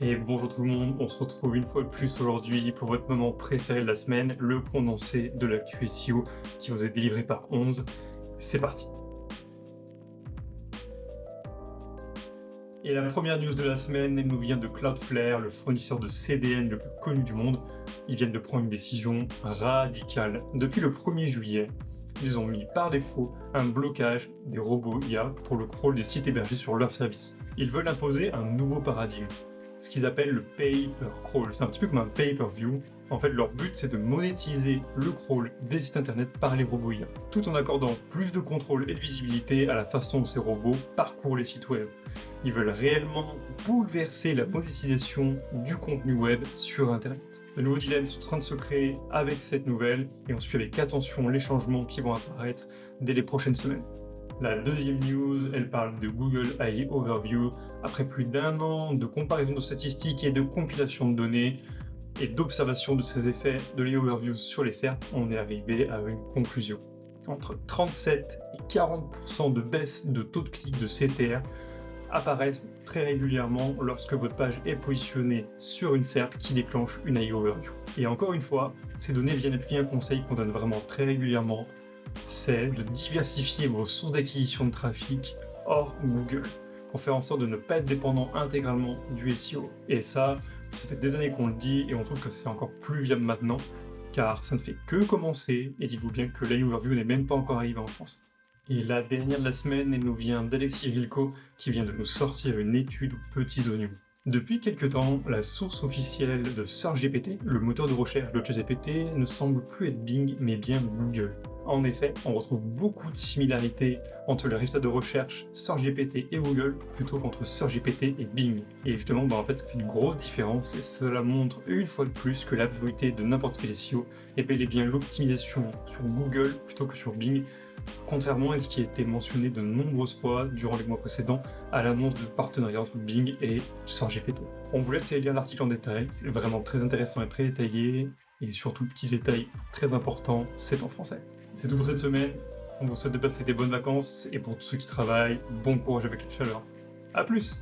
Et bonjour tout le monde, on se retrouve une fois de plus aujourd'hui pour votre moment préféré de la semaine, le condensé de l'actu SEO qui vous est délivré par 11. C'est parti. Et la première news de la semaine, elle nous vient de Cloudflare, le fournisseur de CDN le plus connu du monde. Ils viennent de prendre une décision radicale. Depuis le 1er juillet, ils ont mis par défaut un blocage des robots IA pour le crawl des sites hébergés sur leur service. Ils veulent imposer un nouveau paradigme, ce qu'ils appellent le pay-per-crawl. C'est un petit peu comme un pay-per-view. En fait, leur but, c'est de monétiser le crawl des sites internet par les robots IA, tout en accordant plus de contrôle et de visibilité à la façon dont ces robots parcourent les sites web. Ils veulent réellement bouleverser la monétisation du contenu web sur internet. De nouveaux dilemmes sont en train de se créer avec cette nouvelle, et on suit avec attention les changements qui vont apparaître dès les prochaines semaines. La deuxième news, elle parle de Google AI Overview. Après plus d'1 an de comparaison de statistiques et de compilation de données et d'observation de ces effets de l'AI Overview sur les SERPs, on est arrivé à une conclusion. Entre 37 et 40% de baisse de taux de clic de CTR apparaissent très régulièrement lorsque votre page est positionnée sur une SERP qui déclenche une AI Overview. Et encore une fois, ces données viennent appuyer un conseil qu'on donne vraiment très régulièrement, c'est de diversifier vos sources d'acquisition de trafic hors Google pour faire en sorte de ne pas être dépendant intégralement du SEO. Et ça fait des années qu'on le dit et on trouve que c'est encore plus viable maintenant car ça ne fait que commencer et dites-vous bien que l'AI Overview n'est même pas encore arrivé en France. Et la dernière de la semaine, elle nous vient d'Alexis Vilco qui vient de nous sortir une étude aux petits oignons. Depuis quelques temps, la source officielle de SearchGPT, le moteur de recherche de ChatGPT, ne semble plus être Bing mais bien Google. En effet, on retrouve beaucoup de similarités entre les résultats de recherche SearchGPT et Google plutôt qu'entre SearchGPT et Bing. Et justement, en fait, ça fait une grosse différence et cela montre une fois de plus que la priorité de n'importe quel SEO est bel et bien l'optimisation sur Google plutôt que sur Bing, contrairement à ce qui a été mentionné de nombreuses fois durant les mois précédents à l'annonce de partenariat entre Bing et SearchGPT. On vous laisse aller lire l'article en détail, c'est vraiment très intéressant et très détaillé, et surtout, petit détail très important, c'est en français. C'est tout pour cette semaine, on vous souhaite de passer des bonnes vacances, et pour tous ceux qui travaillent, bon courage avec la chaleur. A plus!